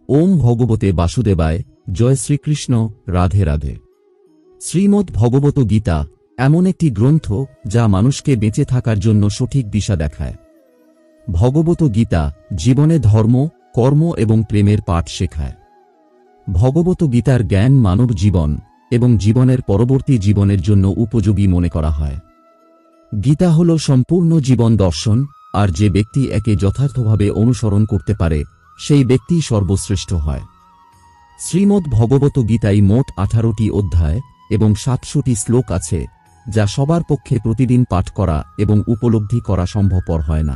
ওম ভগবতে বাসুদেবায়। জয় শ্রীকৃষ্ণ। রাধে রাধে। শ্রীমদ্ ভগবত গীতা এমন একটি গ্রন্থ যা মানুষকে বেঁচে থাকার জন্য সঠিক দিশা দেখায়। ভগবত গীতা জীবনে ধর্ম, কর্ম এবং প্রেমের পাঠ শেখায়। ভগবত গীতার জ্ঞান মানব জীবন এবং জীবনের পরবর্তী জীবনের জন্য উপযোগী মনে করা হয়। গীতা হল সম্পূর্ণ জীবন দর্শন, আর যে ব্যক্তি একে যথার্থভাবে অনুসরণ করতে পারে সেই ব্যক্তি সর্বশ্রেষ্ঠ হয়। শ্রীমদ্ ভগবত গীতায় মোট 18টি অধ্যায় এবং 700টি শ্লোক আছে, যা সবার পক্ষে প্রতিদিন পাঠ করা এবং উপলব্ধি করা সম্ভবপর হয় না।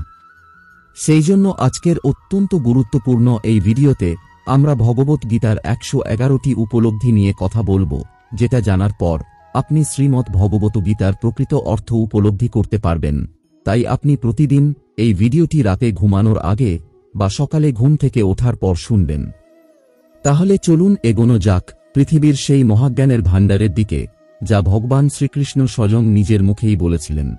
সেই জন্য আজকের অত্যন্ত গুরুত্বপূর্ণ এই ভিডিওতে আমরা ভগবত গীতার 111টি উপলব্ধি নিয়ে কথা বলবো, যেটা জানার পর আপনি শ্রীমদ্ ভগবত গীতার প্রকৃত অর্থ উপলব্ধি করতে পারবেন। তাই আপনি প্রতিদিন এই ভিডিওটি রাতে ঘুমানোর আগে বা সকালে ঘুম থেকে ওঠার পর শুনবেন। তাহলে চলুন এগোনো যাক পৃথিবীর সেই মহাজ্ঞানের ভাণ্ডারের দিকে, যা ভগবান শ্রীকৃষ্ণ স্বয়ং নিজের মুখেই বলেছিলেন।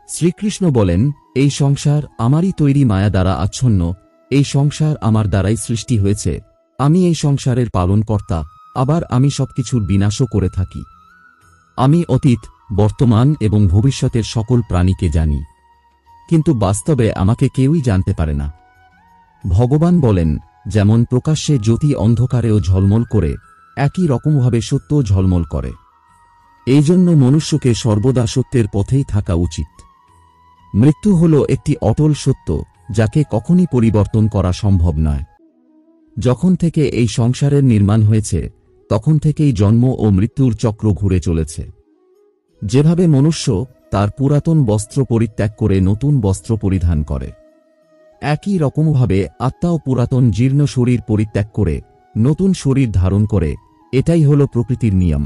শ্রীকৃষ্ণ বলেন, এই সংসার আমারই তৈরি মায়া দ্বারা আচ্ছন্ন, এই সংসার আমার দ্বারাই সৃষ্টি হয়েছে, আমি এই সংসারের পালনকর্তা, আবার আমি সবকিছুর বিনাশও করে থাকি। আমি অতীত, বর্তমান এবং ভবিষ্যতের সকল প্রাণীকে জানি, কিন্তু বাস্তবে আমাকে কেউই জানতে পারে না। ভগবান বলেন, যেমন প্রকাশ্যে জ্যোতি অন্ধকারেও ঝলমল করে, একই রকমভাবে সত্য ঝলমল করে। এই জন্য মনুষ্যকে সর্বদা সত্যের পথেই থাকা উচিত। মৃত্যু হল একটি অটল সত্য, যাকে কখনই পরিবর্তন করা সম্ভব নয়। যখন থেকে এই সংসারের নির্মাণ হয়েছে তখন থেকেই জন্ম ও মৃত্যুর চক্র ঘুরে চলেছে। যেভাবে মনুষ্য তার পুরাতন বস্ত্র পরিত্যাগ করে নতুন বস্ত্র পরিধান করে, একই রকমভাবে আত্মাও পুরাতন জীর্ণ শরীর পরিত্যাগ করে নতুন শরীর ধারণ করে। এটাই হল প্রকৃতির নিয়ম।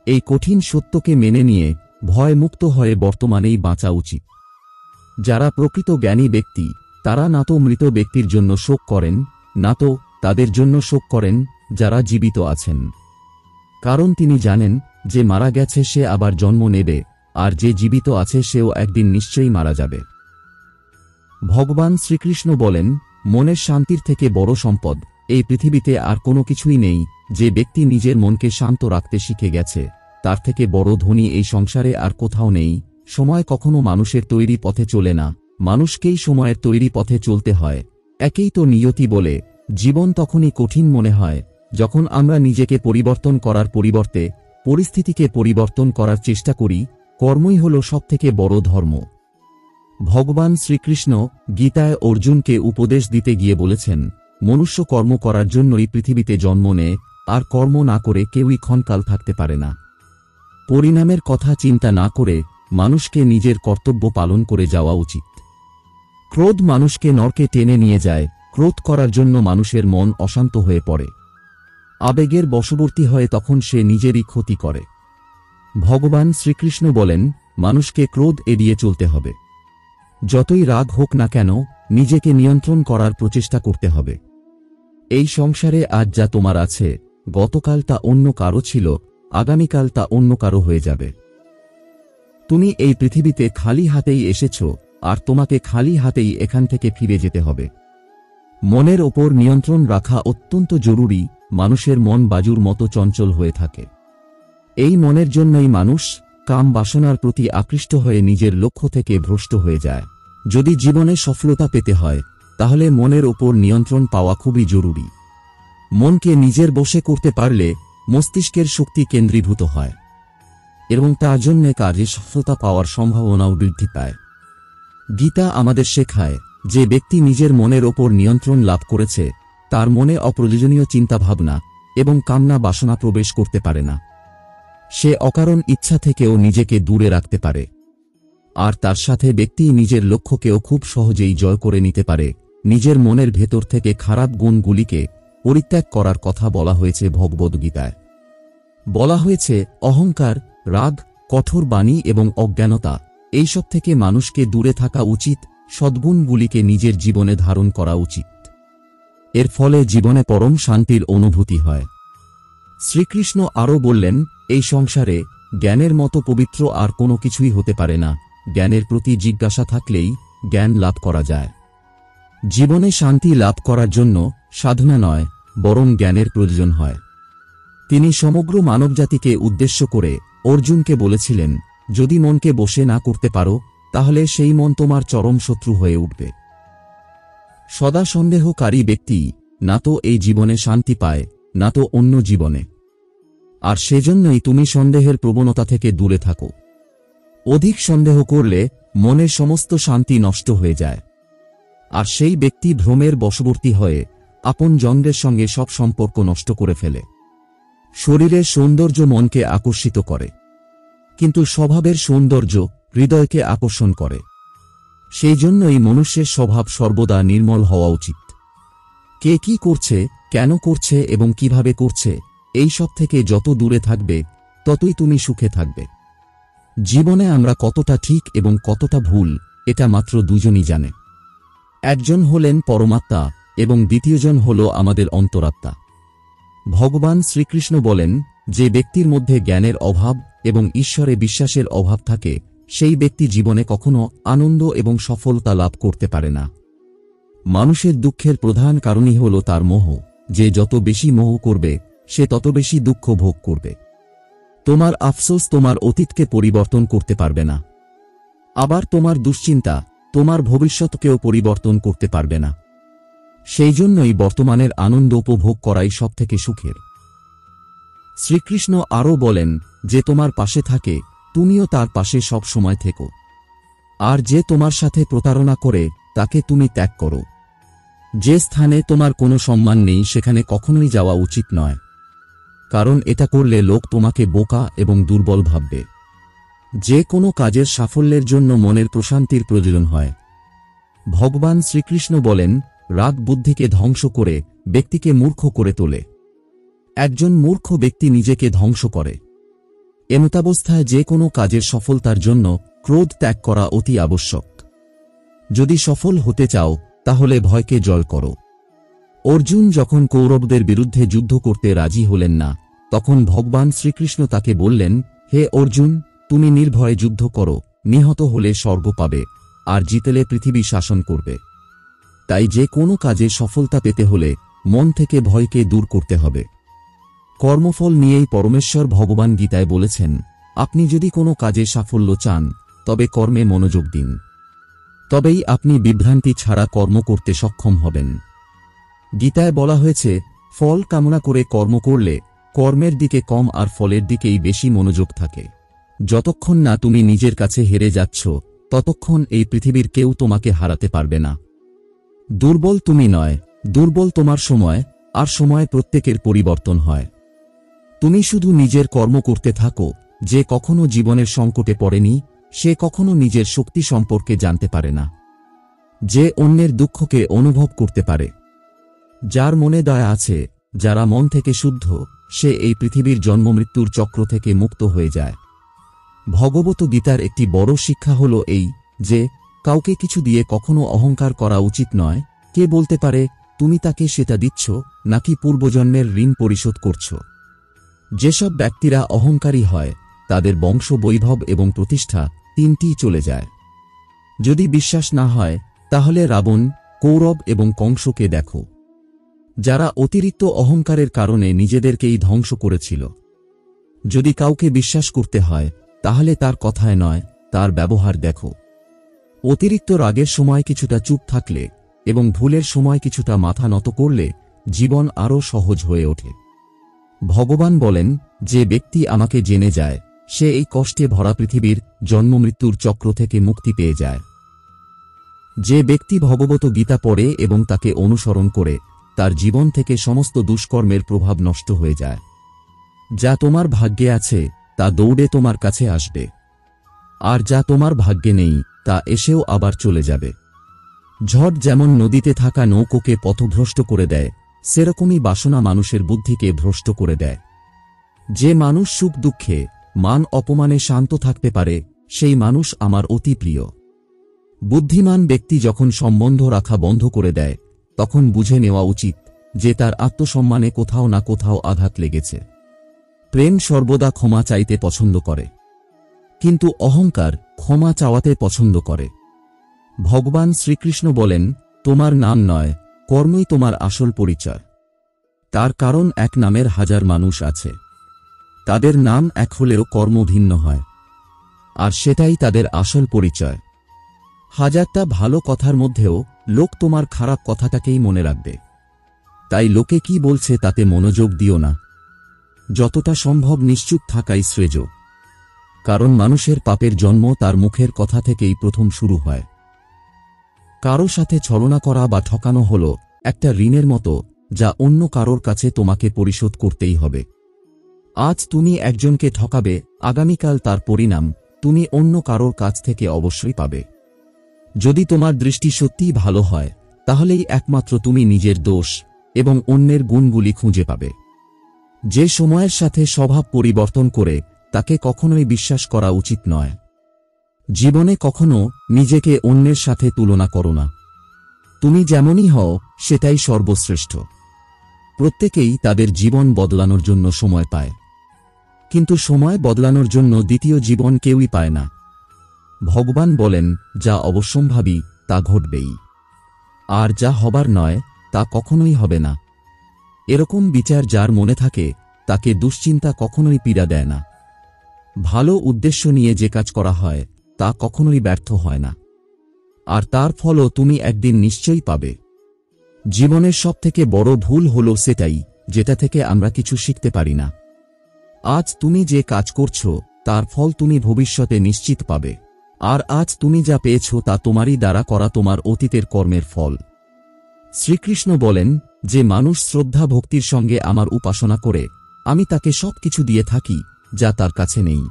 এই কঠিন সত্যকে মেনে নিয়ে ভয়মুক্ত হয়ে বর্তমানেই বাঁচা উচিত। যারা প্রকৃত জ্ঞানী ব্যক্তি তারা না তো মৃত ব্যক্তির জন্য শোক করেন, না তো তাদের জন্য শোক করেন যারা জীবিত আছেন, কারণ তিনি জানেন যে মারা গেছে সে আবার জন্ম নেবে, আর যে জীবিত আছে সেও একদিন নিশ্চয়ই মারা যাবে। ভগবান শ্রীকৃষ্ণ বলেন, মনের শান্তির থেকে বড় সম্পদ এই পৃথিবীতে আর কোনো কিছুই নেই। যে ব্যক্তি নিজের মনকে শান্ত রাখতে শিখে গেছে তার থেকে বড় ধনী এই সংসারে আর কোথাও নেই। সময় কখনো মানুষের তৈরি পথে চলে না, মানুষকেই সময়ের তৈরি পথে চলতে হয়। একেই তো নিয়তি বলে। জীবন তখনই কঠিন মনে হয় যখন আমরা নিজেকে পরিবর্তন করার পরিবর্তে পরিস্থিতিকে পরিবর্তন করার চেষ্টা করি। কর্মই হল সবথেকে বড় ধর্ম। ভগবান শ্রীকৃষ্ণ গীতায় অর্জুনকে উপদেশ দিতে গিয়ে বলেছেন, মনুষ্য কর্ম করার জন্যই পৃথিবীতে জন্ম নেয়, আর কর্ম না করে কেউই ক্ষণকাল থাকতে পারে না। পরিণামের কথা চিন্তা না করে মানুষকে নিজের কর্তব্য পালন করে যাওয়া উচিত। ক্রোধ মানুষকে নরকে টেনে নিয়ে যায়। ক্রোধ করার জন্য মানুষের মন অশান্ত হয়ে পড়ে, আবেগের বশবর্তী হয়ে তখন সে নিজেরই ক্ষতি করে। ভগবান শ্রীকৃষ্ণ বলেন, মানুষকে ক্রোধ এড়িয়ে চলতে হবে। যতই রাগ হোক না কেন নিজেকে নিয়ন্ত্রণ করার প্রচেষ্টা করতে হবে। এই সংসারে আজ যা তোমার আছে, গতকাল তা অন্য কারো ছিল, আগামীকাল তা অন্য কারো হয়ে যাবে। তুমি এই পৃথিবীতে খালি হাতেই এসেছ, আর তোমাকে খালি হাতেই এখান থেকে ফিরে যেতে হবে। মনের ওপর নিয়ন্ত্রণ রাখা অত্যন্ত জরুরি। মানুষের মন বাজুর মতো চঞ্চল হয়ে থাকে। এই মনের জন্যই মানুষ কাম বাসনার প্রতি আকৃষ্ট হয়ে নিজের লক্ষ্য থেকে ভ্রষ্ট হয়ে যায়। যদি জীবনে সফলতা পেতে হয় তাহলে মনের ওপর নিয়ন্ত্রণ পাওয়া খুবই জরুরি। মনকে নিজের বশে করতে পারলে মস্তিষ্কের শক্তি কেন্দ্রীভূত হয় এবং তার জন্য কাজে সফলতা পাওয়ার সম্ভাবনাও বৃদ্ধি পায়। গীতা আমাদের শেখায় যে ব্যক্তি নিজের মনের ওপর নিয়ন্ত্রণ লাভ করেছে তার মনে অপ্রয়োজনীয় চিন্তাভাবনা এবং কামনা বাসনা প্রবেশ করতে পারে না। সে অকারণ ইচ্ছা থেকেও নিজেকে দূরে রাখতে পারে, আর তার সাথে ব্যক্তি নিজের লক্ষ্যকেও খুব সহজেই জয় করে নিতে পারে। নিজের মনের ভেতর থেকে খারাপ গুণগুলিকে পরিত্যাগ করার কথা বলা হয়েছে ভগবদ্গীতায়। বলা হয়েছে অহংকার, রাগ, কঠোর বাণী এবং অজ্ঞানতা এইসব থেকে মানুষকে দূরে থাকা উচিত। সদ্গুণগুলিকে নিজের জীবনে ধারণ করা উচিত। এর ফলে জীবনে পরম শান্তির অনুভূতি হয়। শ্রীকৃষ্ণ আরও বললেন, এই সংসারে জ্ঞানের মতো পবিত্র আর কোনো কিছুই হতে পারে না। জ্ঞানের প্রতি জিজ্ঞাসা থাকলেই জ্ঞান লাভ করা যায়। জীবনে শান্তি লাভ করার জন্য সাধনা নয়, বরং জ্ঞানের প্রয়োজন হয়। তিনি সমগ্র মানবজাতিকে উদ্দেশ্য করে অর্জুনকে বলেছিলেন, যদি মনকে বশে না করতে পারো তাহলে সেই মন তোমার চরম শত্রু হয়ে উঠবে। সদা সন্দেহকারী ব্যক্তি না তো এই জীবনে শান্তি পায়, না তো অন্য জীবনে। আর সেজন্যই তুমি সন্দেহের প্রবণতা থেকে দূরে থাকো। অধিক সন্দেহ করলে মনের সমস্ত শান্তি নষ্ট হয়ে যায়, আর সেই ব্যক্তি ভ্রমের বশবর্তী হয়ে আপন জনদের সঙ্গে সব সম্পর্ক নষ্ট করে ফেলে। শরীরের সৌন্দর্য মনকে আকর্ষিত করে, কিন্তু স্বভাবের সৌন্দর্য হৃদয়কে আকর্ষণ করে। সেই জন্যই মনুষ্যের স্বভাব সর্বদা নির্মল হওয়া উচিত। কে কি করছে, কেন করছে এবং কিভাবে করছে, এই সব থেকে যত দূরে থাকবে ততই তুমি সুখে থাকবে। জীবনে আমরা কতটা ঠিক এবং কতটা ভুল এটা মাত্র দুজনই জানে। একজন হলেন পরমাত্মা এবং দ্বিতীয়জন হল আমাদের অন্তরাত্মা। ভগবান শ্রীকৃষ্ণ বলেন, যে ব্যক্তির মধ্যে জ্ঞানের অভাব এবং ঈশ্বরে বিশ্বাসের অভাব থাকে সেই ব্যক্তি জীবনে কখনো আনন্দ এবং সফলতা লাভ করতে পারে না। মানুষের দুঃখের প্রধান কারণই হল তার মোহ। যে যত বেশি মোহ করবে সে তত বেশি দুঃখ ভোগ করবে। তোমার আফসোস তোমার অতীতকে পরিবর্তন করতে পারবে না, আবার তোমার দুশ্চিন্তা তোমার ভবিষ্যৎকেও পরিবর্তন করতে পারবে না। সেই জন্যই বর্তমানের আনন্দ উপভোগ করাই সবথেকে সুখের। শ্রীকৃষ্ণ আরও বলেন, যে তোমার পাশে থাকে তুমিও তার পাশে সব সময় থেকো, আর যে তোমার সাথে প্রতারণা করে তাকে তুমি ত্যাগ করো। যে স্থানে তোমার কোনো সম্মান নেই সেখানে কখনোই যাওয়া উচিত নয়, কারণ এটা করলে লোক তোমাকে বোকা এবং দুর্বল ভাববে। যে কোনো কাজের সাফল্যের জন্য মনের প্রশান্তির প্রয়োজন হয়। ভগবান শ্রীকৃষ্ণ বলেন, রাগ বুদ্ধিকে ধ্বংস করে ব্যক্তিকে মূর্খ করে তোলে। একজন মূর্খ ব্যক্তি নিজেকে ধ্বংস করে। এমতাবস্থায় যে কোনো কাজের সফলতার জন্য ক্রোধ ত্যাগ করা অতি আবশ্যক। যদি সফল হতে চাও তাহলে ভয়কে জয় করো। অর্জুন যখন কৌরবদের বিরুদ্ধে যুদ্ধ করতে রাজি হলেন না, তখন ভগবান শ্রীকৃষ্ণ তাকে বললেন, হে অর্জুন, তুমি নির্ভয়ে যুদ্ধ করো, নিহত হলে স্বর্গ পাবে, আর জিতলে পৃথিবী শাসন করবে। তাই যে কোনো কাজে সফলতা পেতে হলে মন থেকে ভয়কে দূর করতে হবে। কর্মফল নিয়েই পরমেশ্বর ভগবান গীতায় বলেছেন, আপনি যদি কোনো কাজে সাফল্য চান তবে কর্মে মনোযোগ দিন, তবেই আপনি বিভ্রান্তি ছাড়া কর্ম করতে সক্ষম হবেন। গীতায় বলা হয়েছে, ফল কামনা করে কর্ম করলে কর্মের দিকে কম আর ফলের দিকেই বেশি মনোযোগ থাকে। যতক্ষণ না তুমি নিজের কাছে হেরে যাচ্ছ ততক্ষণ এই পৃথিবীর কেউ তোমাকে হারাতে পারবে না। দুর্বল তুমি নয়, দুর্বল তোমার সময়, আর সময় প্রত্যেকের পরিবর্তন হয়। তুমি শুধু নিজের কর্ম করতে থাকো। যে কখনো জীবনের সংকটে পড়েনি সে কখনো নিজের শক্তি সম্পর্কে জানতে পারে না। যে অন্যের দুঃখকে অনুভব করতে পারে, যার মনে দয়া আছে, যারা মন থেকে শুদ্ধ, সে এই পৃথিবীর জন্মমৃত্যুর চক্র থেকে মুক্ত হয়ে যায়। ভগবত গীতার একটি বড় শিক্ষা হল এই যে কাউকে কিছু দিয়ে কখনো অহংকার করা উচিত নয়। কে বলতে পারে তুমি তাকে সেটা দিচ্ছ নাকি পূর্বজন্মের ঋণ পরিশোধ করছ? যেসব ব্যক্তিরা অহংকারী হয় তাদের বংশ বৈভব এবং প্রতিষ্ঠা তিনটিই চলে যায়। যদি বিশ্বাস না হয় তাহলে রাবণ, কৌরব এবং কংসকে দেখো, যারা অতিরিক্ত অহংকারের কারণে নিজেদেরকেই ধ্বংস করেছিল। যদি কাউকে বিশ্বাস করতে হয় তাহলে তার কথায় নয়, তার ব্যবহার দেখো। অতিরিক্ত রাগের সময় কিছুটা চুপ থাকলে এবং ভুলের সময় কিছুটা মাথা নত করলে জীবন আরও সহজ হয়ে ওঠে। ভগবান বলেন, যে ব্যক্তি আমাকে জেনে যায় সে এই কষ্টে ভরা পৃথিবীর জন্মমৃত্যুর চক্র থেকে মুক্তি পেয়ে যায়। যে ব্যক্তি ভগবত গীতা পড়ে এবং তাকে অনুসরণ করে তার জীবন থেকে সমস্ত দুষ্কর্মের প্রভাব নষ্ট হয়ে যায়। যা তোমার ভাগ্যে আছে তা দৌড়ে তোমার কাছে আসবে, আর যা তোমার ভাগ্যে নেই তা এসেও আবার চলে যাবে। ঝড় যেমন নদীতে থাকা নৌকোকে পথভ্রষ্ট করে দেয়, সেরকমই বাসনা মানুষের বুদ্ধিকে ভ্রষ্ট করে দেয়। যে মানুষ সুখ দুঃখে মান অপমানে শান্ত থাকতে পারে সেই মানুষ আমার অতি প্রিয়। বুদ্ধিমান ব্যক্তি যখন সম্বন্ধ রাখা বন্ধ করে দেয় তখন বুঝে নেওয়া উচিত যে তার আত্মসম্মানে কোথাও না কোথাও আঘাত লেগেছে। প্রেম সর্বদা ক্ষমা চাইতে পছন্দ করে, কিন্তু অহংকার ক্ষমা চাওয়াতে পছন্দ করে। ভগবান শ্রীকৃষ্ণ বলেন, তোমার নাম নয় কর্মই তোমার আসল পরিচয়। তার কারণ এক নামের হাজার মানুষ আছে, তাদের নাম এক হলেও কর্ম ভিন্ন হয়, আর সেটাই তাদের আসল পরিচয়। হাজারটা ভালো কথার মধ্যেও লোক তোমার খারাপ কথাটাকেই মনে রাখবে, তাই লোকে কি বলছে তাতে মনোযোগ দিও না। যতটা সম্ভব নিশ্চুপ থাকাই শ্রেয়, কারণ মানুষের পাপের জন্ম তার মুখের কথা থেকেই প্রথম শুরু হয়। কারো সাথে ছলনা করা বা ঠকানো হল একটা ঋণের মতো, যা অন্য কারোর কাছে তোমাকে পরিশোধ করতেই হবে। আজ তুমি একজনকে ঠকাবে, আগামীকাল তার পরিণাম তুমি অন্য কারোর কাছ থেকে অবশ্যই পাবে। যদি তোমার দৃষ্টি সত্যিই ভালো হয়, তাহলেই একমাত্র তুমি নিজের দোষ এবং অন্যের গুণগুলি খুঁজে পাবে। যে সময়ের সাথে স্বভাব পরিবর্তন করে তাকে কখনোই বিশ্বাস করা উচিত নয়। জীবনে কখনো নিজেকে অন্যের সাথে তুলনা করো না। তুমি যেমনই হও সেটাই সর্বশ্রেষ্ঠ। প্রত্যেকেই তাদের জীবন বদলানোর জন্য সময় পায়, কিন্তু সময় বদলানোর জন্য দ্বিতীয় জীবন কেউই পায় না। ভগবান বলেন, যা অবশ্যম্ভাবী তা ঘটবেই, আর যা হবার নয় তা কখনোই হবে না। এরকম বিচার যার মনে থাকে তাকে দুশ্চিন্তা কখনোই পীড়া দেয় না। ভালো উদ্দেশ্য নিয়ে যে কাজ করা হয় তা কখনোই ব্যর্থ হয় না, আর তার ফলও তুমি একদিন নিশ্চয়ই পাবে। জীবনের সবথেকে বড় ভুল হল সেটাই যেটা থেকে আমরা কিছু শিখতে পারি না। আজ তুমি যে কাজ করছো তার ফল তুমি ভবিষ্যতে নিশ্চিত পাবে, আর আজ তুমি যা পেয়েছ তা তোমারই দ্বারা করা তোমার অতীতের কর্মের ফল। শ্রীকৃষ্ণ বলেন, যে মানুষ শ্রদ্ধা ভক্তির সঙ্গে আমার উপাসনা করে, আমি তাকে সবকিছু দিয়ে থাকি যা তার কাছে নেই,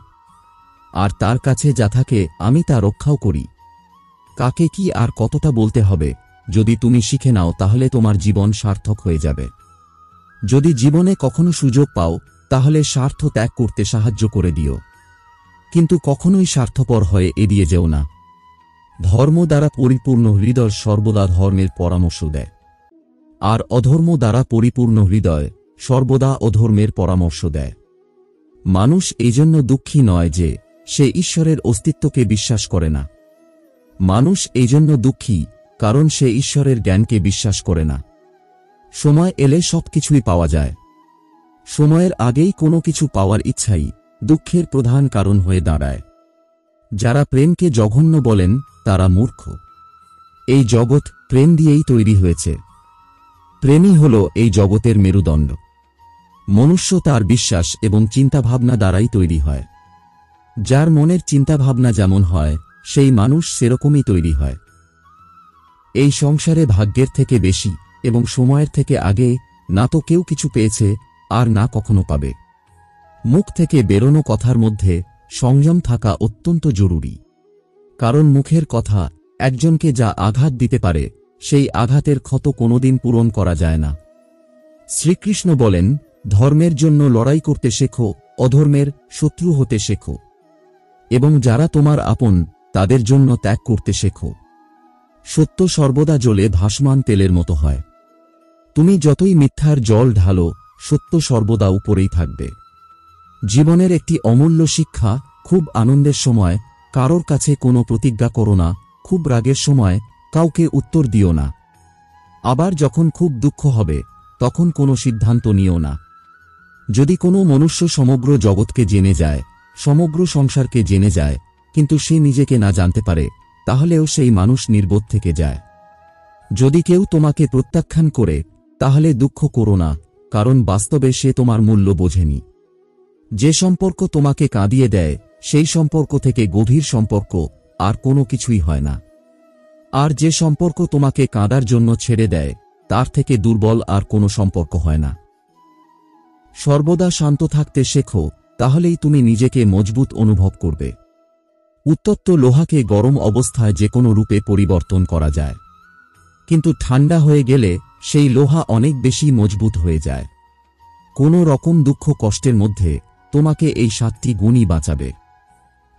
আর তার কাছে যা থাকে আমি তা রক্ষাও করি। কাকে কি আর কতটা বলতে হবে, যদি তুমি শিখে নাও তাহলে তোমার জীবন সার্থক হয়ে যাবে। যদি জীবনে কখনো সুযোগ পাও তাহলে স্বার্থ ত্যাগ করতে সাহায্য করে দিও, কিন্তু কখনোই স্বার্থপর হয়ে এড়িয়ে যেও না। ধর্ম দ্বারা পরিপূর্ণ হৃদয় সর্বদা ধর্মের পরামর্শ দেয়, আর অধর্ম দ্বারা পরিপূর্ণ হৃদয় সর্বদা অধর্মের পরামর্শ দেয়। মানুষ এজন্য দুঃখী নয় যে সে ঈশ্বরের অস্তিত্বকে বিশ্বাস করে না। মানুষ এজন্য দুঃখী কারণ সে ঈশ্বরের জ্ঞানকে বিশ্বাস করে না। সময় এলে সবকিছুই পাওয়া যায়, সময়ের আগেই কোনো কিছু পাওয়ার ইচ্ছাই দুঃখের প্রধান কারণ হয়ে দাঁড়ায়। যারা প্রেমকে জঘন্য বলেন তারা মূর্খ। এই জগৎ প্রেম দিয়েই তৈরি হয়েছে। প্রেমই হল এই জগতের মেরুদণ্ড। মনুষ্য তার বিশ্বাস এবং চিন্তাভাবনা দ্বারাই তৈরি হয়। যার মনের চিন্তাভাবনা যেমন হয় সেই মানুষ সেরকমই তৈরি হয়। এই সংসারে ভাগ্যের থেকে বেশি এবং সময়ের থেকে আগে না তো কেউ কিছু পেয়েছে আর না কখনো পাবে। মুখ থেকে বেরোনো কথার মধ্যে সংযম থাকা অত্যন্ত জরুরি, কারণ মুখের কথা একজনকে যা আঘাত দিতে পারে সেই আঘাতের ক্ষত কোনোদিন পূরণ করা যায় না। শ্রীকৃষ্ণ বলেন, ধর্মের জন্য লড়াই করতে শেখো, অধর্মের শত্রু হতে শেখো, এবং যারা তোমার আপন তাদের জন্য ত্যাগ করতে শেখো। সত্য সর্বদা জ্বলে ভাসমান তেলের মতো হয়। তুমি যতই মিথ্যার জল ঢালো, সত্য সর্বদা উপরেই থাকবে। জীবনের একটি অমূল্য শিক্ষা, খুব আনন্দের সময় কারোর কাছে কোনো প্রতিজ্ঞা করো না, খুব রাগের সময় কাউকে উত্তর দিও না, আবার যখন খুব দুঃখ হবে তখন কোনো সিদ্ধান্ত নিও না। যদি কোনো মনুষ্য সমগ্র জগৎকে জেনে যায়, সমগ্র সংসারকে জেনে যায়, কিন্তু সে নিজেকে না জানতে পারে, তাহলেও সেই মানুষ নির্বোধ থেকে যায়। যদি কেউ তোমাকে প্রত্যাখ্যান করে তাহলে দুঃখ করো না, কারণ বাস্তবে সে তোমার মূল্য বোঝেনি। যে সম্পর্ক তোমাকে কাঁদিয়ে দেয় সেই সম্পর্ক থেকে গভীর সম্পর্ক আর কোনো কিছুই হয় না, আর যে সম্পর্ক তোমাকে কাঁদার জন্য ছেড়ে দেয় তার থেকে দুর্বল আর কোনো সম্পর্ক হয় না। সর্বদা শান্ত থাকতে শেখো, তাহলেই তুমি নিজেকে মজবুত অনুভব করবে। উত্তপ্ত লোহাকে গরম অবস্থায় যে কোনো রূপে পরিবর্তন করা যায়, কিন্তু ঠান্ডা হয়ে গেলে সেই লোহা অনেক বেশি মজবুত হয়ে যায়। কোনো রকম দুঃখ কষ্টের মধ্যে তোমাকে এই 7টি গুণই বাঁচাবে: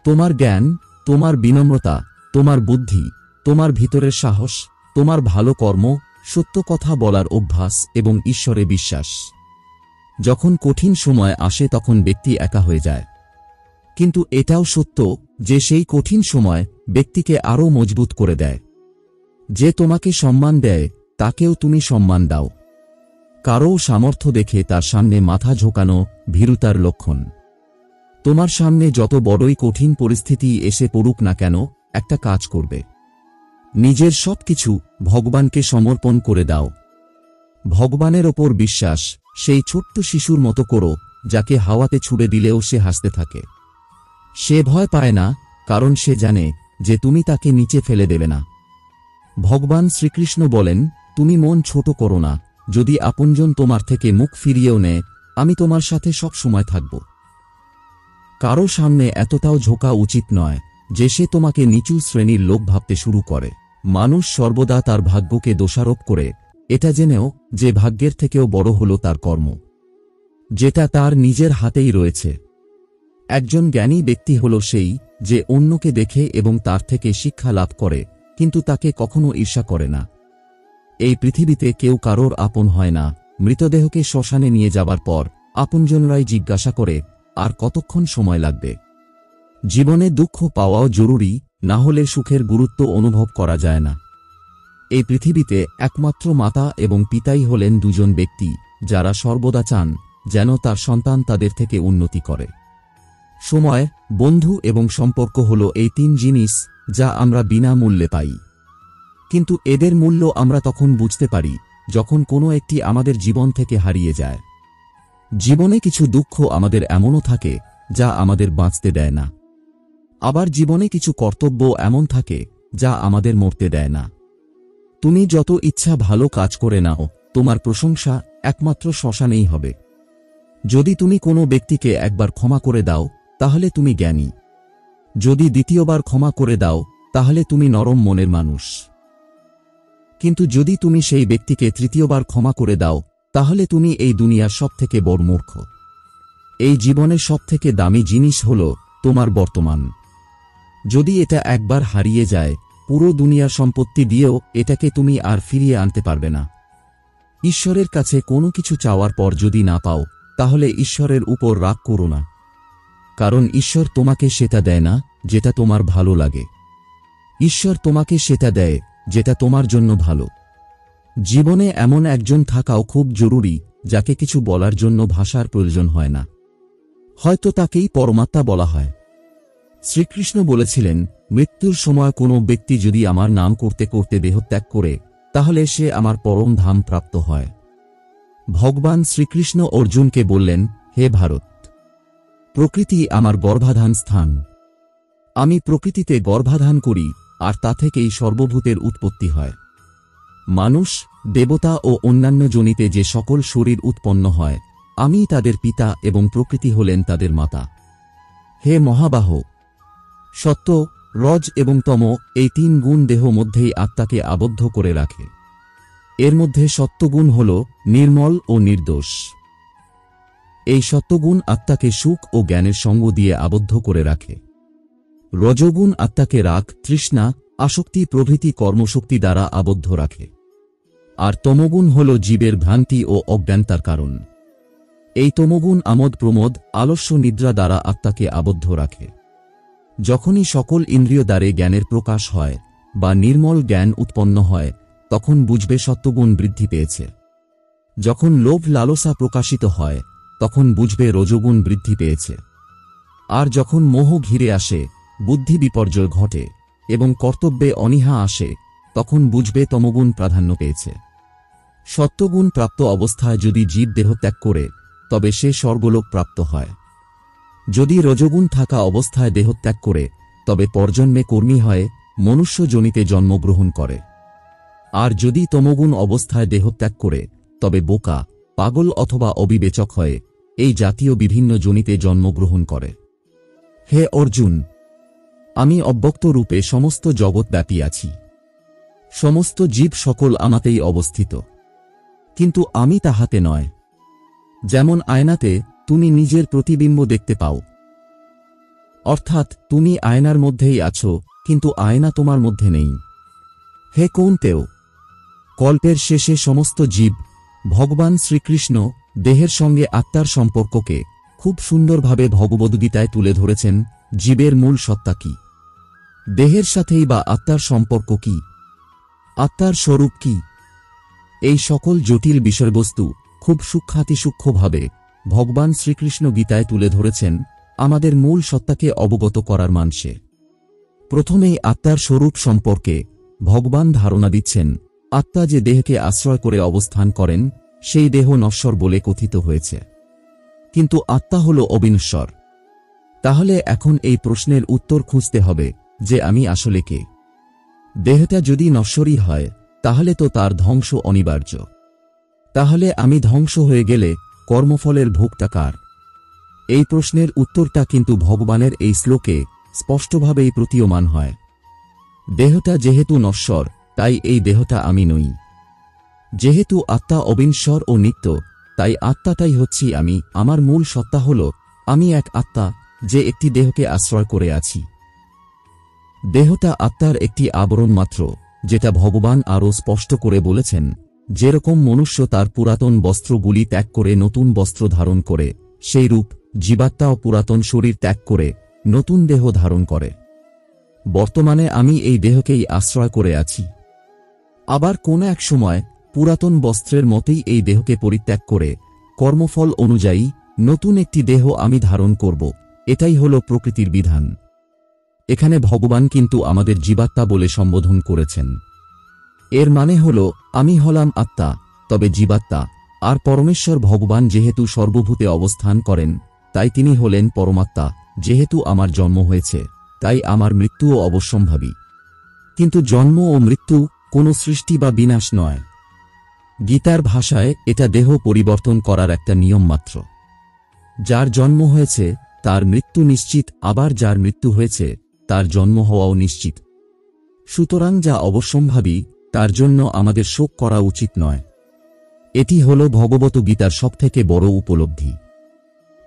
তোমার জ্ঞান, তোমার বিনম্রতা, তোমার বুদ্ধি, তোমার ভিতরের সাহস, তোমার ভালো কর্ম, সত্য কথা বলার অভ্যাস এবং ঈশ্বরে বিশ্বাস। যখন কঠিন সময় আসে তখন ব্যক্তি একা হয়ে যায়, কিন্তু এটাও সত্য যে সেই কঠিন সময় ব্যক্তিকে আরও মজবুত করে দেয়। যে তোমাকে সম্মান দেয় তাকেও তুমি সম্মান দাও। কারও সামর্থ্য দেখে তার সামনে মাথা ঝোঁকানো ভীরুতার লক্ষণ। তোমার সামনে যত বড়ই কঠিন পরিস্থিতি এসে পড়ুক না কেন, একটা কাজ করবে। নিজের সবকিছু ভগবানকে সমর্পণ করে দাও। ভগবানের ওপর বিশ্বাস, সেই ছোট্ট শিশুর মতো করো যাকে হাওয়াতে ছুড়ে দিলেও সে হাসতে থাকে। সে ভয় পায় না, কারণ সে জানে যে তুমি তাকে নিচে ফেলে দেবে না। ভগবান শ্রীকৃষ্ণ বলেন, তুমি মন ছোট করো না, যদি আপনজন তোমার থেকে মুখ ফিরিয়েও নেয়, আমি তোমার সাথে সব সময় থাকব। কারো সামনে এতটাও ঝোঁকা উচিত নয় যে সে তোমাকে নিচু শ্রেণীর লোক ভাবতে শুরু করে। মানুষ সর্বদা তার ভাগ্যকে দোষারোপ করে, এটা জেনেও যে ভাগ্যের থেকেও বড় হল তার কর্ম, যেটা তার নিজের হাতেই রয়েছে। একজন জ্ঞানী ব্যক্তি হল সেই যে অন্যকে দেখে এবং তার থেকে শিক্ষা লাভ করে, কিন্তু তাকে কখনো ঈর্ষা করে না। এই পৃথিবীতে কেউ কারোর আপন হয় না। মৃতদেহকে শ্মশানে নিয়ে যাবার পর আপনজনরাই জিজ্ঞাসা করে, আর কতক্ষণ সময় লাগবে? জীবনে দুঃখ পাওয়াও জরুরি, না হলে সুখের গুরুত্ব অনুভব করা যায় না। এই পৃথিবীতে একমাত্র মাতা এবং পিতাই হলেন দুজন ব্যক্তি যারা সর্বদা চান যেন তার সন্তান তাদের থেকে উন্নতি করে। সময়, বন্ধু এবং সম্পর্ক হল এই তিন জিনিস যা আমরা বিনামূল্যে পাই। কিন্তু এদের মূল্য আমরা তখন বুঝতে পারি যখন কোনো একটি আমাদের জীবন থেকে হারিয়ে যায়। জীবনে কিছু দুঃখ আমাদের এমনও থাকে যা আমাদের বাঁচতে দেয় না। আবার জীবনে কিছু কর্তব্য এমন থাকে যা আমাদের মরতে দেয় না। তুমি যত ইচ্ছা ভালো কাজ করে নাও, তোমার প্রশংসা একমাত্র শ্মশানেই হবে। যদি তুমি কোনো ব্যক্তিকে একবার ক্ষমা করে দাও, তাহলে তুমি জ্ঞানী। যদি দ্বিতীয়বার ক্ষমা করে দাও, তাহলে তুমি নরম মনের মানুষ। কিন্তু যদি তুমি সেই ব্যক্তিকে তৃতীয়বার ক্ষমা করে দাও, তাহলে তুমি এই দুনিয়ার সবথেকে বড় মূর্খ। এই জীবনের সবথেকে দামি জিনিস হল তোমার বর্তমান। যদি এটা একবার হারিয়ে যায়, পুরো দুনিয়ার সম্পত্তি দিয়েও এটাকে তুমি আর ফিরিয়ে আনতে পারবে না। ঈশ্বরের কাছে কোনো কিছু চাওয়ার পর যদি না পাও, তাহলে ঈশ্বরের উপর রাগ করো না, কারণ ঈশ্বর তোমাকে সেটা দেয় না যেটা তোমার ভালো লাগে। ঈশ্বর তোমাকে সেটা দেয় যেটা তোমার জন্য ভালো। জীবনে এমন একজন থাকাও খুব জরুরি যাকে কিছু বলার জন্য ভাষার প্রয়োজন হয় না। হয়তো তাকেই পরমাত্মা বলা হয়। শ্রীকৃষ্ণ বলেছিলেন, মৃত্যুর সময় কোনো ব্যক্তি যদি আমার নাম করতে করতে দেহত্যাগ করে, তাহলে সে আমার পরম ধাম প্রাপ্ত হয়। ভগবান শ্রীকৃষ্ণ অর্জুনকে বললেন, হে ভারত, প্রকৃতি আমার গর্ভাধান স্থান। আমি প্রকৃতিতে গর্ভাধান করি, আর তা থেকেই সর্বভূতের উৎপত্তি হয়। মানুষ, দেবতা ও অন্যান্য যোনিতে যে সকল শরীর উৎপন্ন হয়, আমি তাদের পিতা এবং প্রকৃতি হলেন তাদের মাতা। হে মহাবাহ, সত্য, রজ এবং তম এই তিন গুণ দেহ মধ্যেই আত্মাকে আবদ্ধ করে রাখে। এর মধ্যে সত্যগুণ হল নির্মল ও নির্দোষ। এই সত্যগুণ আত্মাকে সুখ ও জ্ঞানের সঙ্গ দিয়ে আবদ্ধ করে রাখে। রজগুণ আত্মাকে রাগ, তৃষ্ণা, আসক্তি প্রভৃতি কর্মশক্তি দ্বারা আবদ্ধ রাখে। আর তমগুণ হল জীবের ভ্রান্তি ও অজ্ঞানতার কারণ। এই তমগুণ আমোদ প্রমোদ, আলস্য নিদ্রা দ্বারা আত্মাকে আবদ্ধ রাখে। যখনই সকল ইন্দ্রিয় দ্বারে জ্ঞানের প্রকাশ হয় বা নির্মল জ্ঞান উৎপন্ন হয়, তখন বুঝবে সত্যগুণ বৃদ্ধি পেয়েছে। যখন লোভ লালসা প্রকাশিত হয়, তখন বুঝবে রজগুণ বৃদ্ধি পেয়েছে। আর যখন মোহ ঘিরে আসে, বুদ্ধি বিপর্যয় ঘটে এবং কর্তব্যে অনীহা আসে, তখন বুঝবে তমগুণ প্রাধান্য পেয়েছে। সত্যগুণ প্রাপ্ত অবস্থায় যদি জীব দেহত্যাগ করে, তবে সে স্বর্গলোক প্রাপ্ত হয়। যদি রজগুণ থাকা অবস্থায় দেহত্যাগ করে, তবে পরজন্মে কর্মী হয়ে মনুষ্য যোনিতে জন্মগ্রহণ করে। আর যদি তমগুণ অবস্থায় দেহত্যাগ করে, তবে বোকা, পাগল অথবা অবিবেচক হয়ে এই জাতীয় বিভিন্ন যোনিতে জন্মগ্রহণ করে। হে অর্জুন, আমি অব্যক্ত রূপে সমস্ত জগৎ ব্যাপী আছি। সমস্ত জীব সকল আমাতেই অবস্থিত, কিন্তু আমি তাহাতে নয়। যেমন আয়নাতে তুমি নিজের প্রতিবিম্ব দেখতে পাও, অর্থাৎ তুমি আয়নার মধ্যেই আছো, কিন্তু আয়না তোমার মধ্যে নেই। হে কৌন্তেয়, কল্পের শেষে সমস্ত জীব, ভগবান শ্রীকৃষ্ণ দেহের সঙ্গে আত্মার সম্পর্ককে খুব সুন্দরভাবে ভগবদ্গীতায় তুলে ধরেছেন। জীবের মূল সত্তা কি? দেহের সাথেই বা আত্মার সম্পর্ক কি? আত্মার স্বরূপ কি? এই সকল জটিল বিষয়বস্তু খুব সূক্ষ্মাতিসূক্ষ্মভাবে ভগবান শ্রীকৃষ্ণ গীতায় তুলে ধরেছেন আমাদের মূল সত্তাকে অবগত করার মানসে। প্রথমেই আত্মার স্বরূপ সম্পর্কে ভগবান ধারণা দিচ্ছেন, আত্মা যে দেহকে আশ্রয় করে অবস্থান করেন সেই দেহ নশ্বর বলে কথিত হয়েছে, কিন্তু আত্মা হল অবিনশ্বর। তাহলে এখন এই প্রশ্নের উত্তর খুঁজতে হবে যে আমি আসলে কে? দেহটা যদি নশ্বরই হয় তাহলে তো তার ধ্বংস অনিবার্য। তাহলে আমি ধ্বংস হয়ে গেলে কর্মফলের ভোগটা কার? এই প্রশ্নের উত্তরটা কিন্তু ভগবানের এই শ্লোকে স্পষ্টভাবেই প্রতীয়মান হয়। দেহটা যেহেতু নশ্বর, তাই এই দেহটা আমি নই। যেহেতু আত্মা অবিনশ্বর ও নিত্য, তাই আত্মাটাই হচ্ছি আমি। আমার মূল সত্তা হল আমি, এক আত্মা যে একটি দেহকে আশ্রয় করে আছি। দেহটা আত্মার একটি আবরণ মাত্র, যেটা ভগবান আরও স্পষ্ট করে বলেছেন, যেরকম মনুষ্য তার পুরাতন বস্ত্রগুলি ত্যাগ করে নতুন বস্ত্র ধারণ করে, সেইরূপ জীবাত্মাও পুরাতন শরীর ত্যাগ করে নতুন দেহ ধারণ করে। বর্তমানে আমি এই দেহকেই আশ্রয় করে আছি। আবার কোন এক সময় পুরাতন বস্ত্রের মতোই এই দেহকে পরিত্যাগ করে কর্মফল অনুযায়ী নতুন একটি দেহ আমি ধারণ করব। এটাই হল প্রকৃতির বিধান। এখানে ভগবান কিন্তু আমাদের জীবাত্মা বলে সম্বোধন করেছেন। এর মানে হল আমি হলাম আত্মা, তবে জীবাত্মা। আর পরমেশ্বর ভগবান যেহেতু সর্বভূতে অবস্থান করেন, তাই তিনি হলেন পরমাত্মা। যেহেতু আমার জন্ম হয়েছে, তাই আমার মৃত্যুও অবশ্যম্ভাবী। কিন্তু জন্ম ও মৃত্যু কোনো সৃষ্টি বা বিনাশ নয়। গীতার ভাষায় এটা দেহ পরিবর্তন করার একটা নিয়ম মাত্র। যার জন্ম হয়েছে তার মৃত্যু নিশ্চিত, আবার যার মৃত্যু হয়েছে তার জন্ম হওয়াও নিশ্চিত। সুতরাং যা অবশ্যম্ভাবী তার জন্য আমাদের শোক করা উচিত নয়। এটি হল ভগবত গীতার সবথেকে বড় উপলব্ধি।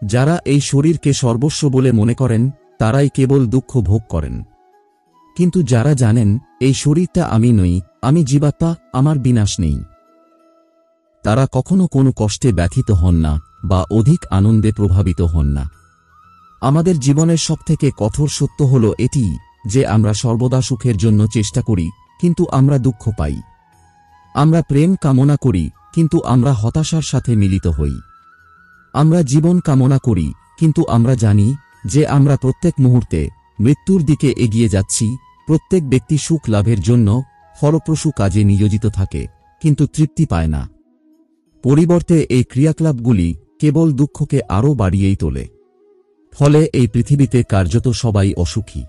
যারা এই শরীরকে সর্বস্ব বলে মনে করেন তারাই কেবল দুঃখ ভোগ করেন। কিন্তু যারা জানেন এই শরীরটা আমি নই, আমি জীবাত্মা, আমার বিনাশ নেই, তারা কখনো কোনো কষ্টে ব্যথিত হন না বা অধিক আনন্দে প্রভাবিত হন না। আমাদের জীবনের সবথেকে কঠোর সত্য হল এটি যে আমরা সর্বদা সুখের জন্য চেষ্টা করি, কিন্তু আমরা দুঃখ পাই। আমরা প্রেম কামনা করি, কিন্তু আমরা হতাশার সাথে মিলিত হই। আমরা জীবন কামনা করি, কিন্তু আমরা জানি যে আমরা প্রত্যেক মুহূর্তে মৃত্যুর দিকে এগিয়ে যাচ্ছি। প্রত্যেক ব্যক্তি সুখ লাভের জন্য ফলপ্রসূ কাজে নিয়োজিত থাকে, কিন্তু তৃপ্তি পায় না। পরিবর্তে এই ক্রিয়াকলাপগুলি কেবল দুঃখকে আরও বাড়িয়েই তোলে। ফলে এই পৃথিবীতে কার্যত সবাই অসুখী।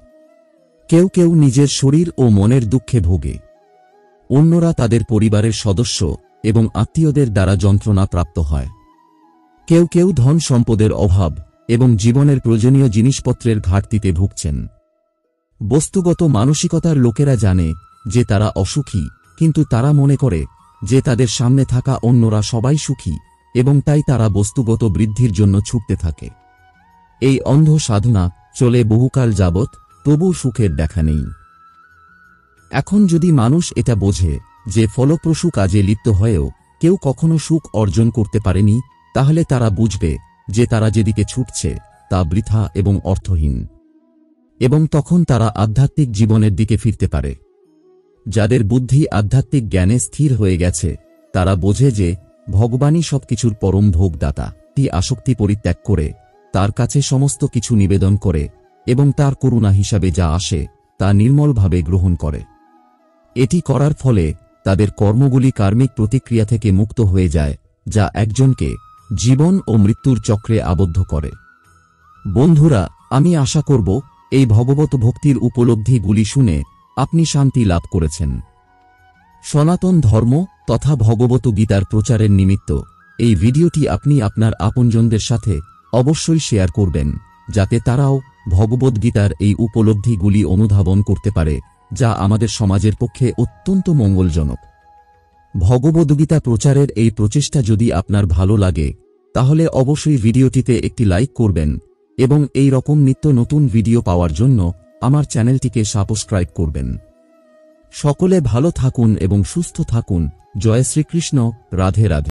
কেউ কেউ নিজের শরীর ও মনের দুঃখে ভোগে, অন্যরা তাদের পরিবারের সদস্য এবং আত্মীয়দের দ্বারা যন্ত্রণা প্রাপ্ত হয়। কেউ কেউ ধন সম্পদের অভাব এবং জীবনের প্রয়োজনীয় জিনিসপত্রের ঘাটতিতে ভুগছেন। বস্তুগত মানসিকতার লোকেরা জানে যে তারা অসুখী, কিন্তু তারা মনে করে যে তাদের সামনে থাকা অন্যরা সবাই সুখী এবং তাই তারা বস্তুগত বৃদ্ধির জন্য ছুটতে থাকে। এই অন্ধ সাধনা চলে বহুকাল যাবৎ, তবু সুখের দেখা নেই। এখন যদি মানুষ এটা বোঝে যে ফলপ্রসূ কাজে লিপ্ত হয়েও কেউ কখনো সুখ অর্জন করতে পারেনি, তাহলে তারা বুঝবে যে তারা যেদিকে ছুটছে তা বৃথা এবং অর্থহীন, এবং তখন তারা আধ্যাত্মিক জীবনের দিকে ফিরতে পারে। যাদের বুদ্ধি আধ্যাত্মিক জ্ঞানে স্থির হয়ে গেছে তারা বোঝে যে ভগবানই সবকিছুর পরম ভোগদাতা। আসক্তি পরিত্যাগ করে তার কাছে সমস্ত কিছু নিবেদন করে এবং তার করুণা হিসাবে যা আসে তা নির্মলভাবে গ্রহণ করে। এটি করার ফলে তাদের কর্মগুলি কার্মিক প্রতিক্রিয়া থেকে মুক্ত হয়ে যায়, যা একজনকে জীবন ও মৃত্যুর চক্রে আবদ্ধ করে। বন্ধুরা, আমি আশা করব এই ভগবত ভক্তির উপলব্ধিগুলি শুনে আপনি শান্তি লাভ করেছেন। সনাতন ধর্ম তথা ভগবত গীতার প্রচারের নিমিত্ত এই ভিডিওটি আপনি আপনার আপনজনদের সাথে অবশ্যই শেয়ার করবেন, যাতে তারাও ভগবদ্গীতার এই উপলব্ধিগুলি অনুধাবন করতে পারে, যা আমাদের সমাজের পক্ষে অত্যন্ত মঙ্গলজনক। ভগবদ্গীতা প্রচারের এই প্রচেষ্টা যদি আপনার ভালো লাগে তাহলে অবশ্যই ভিডিওটিতে একটি লাইক করবেন এবং এই রকম নিত্য নতুন ভিডিও পাওয়ার জন্য আমার চ্যানেলটিকে সাবস্ক্রাইব করবেন। সকলে ভালো থাকুন এবং সুস্থ থাকুন। জয় শ্রীকৃষ্ণ। রাধে রাধে।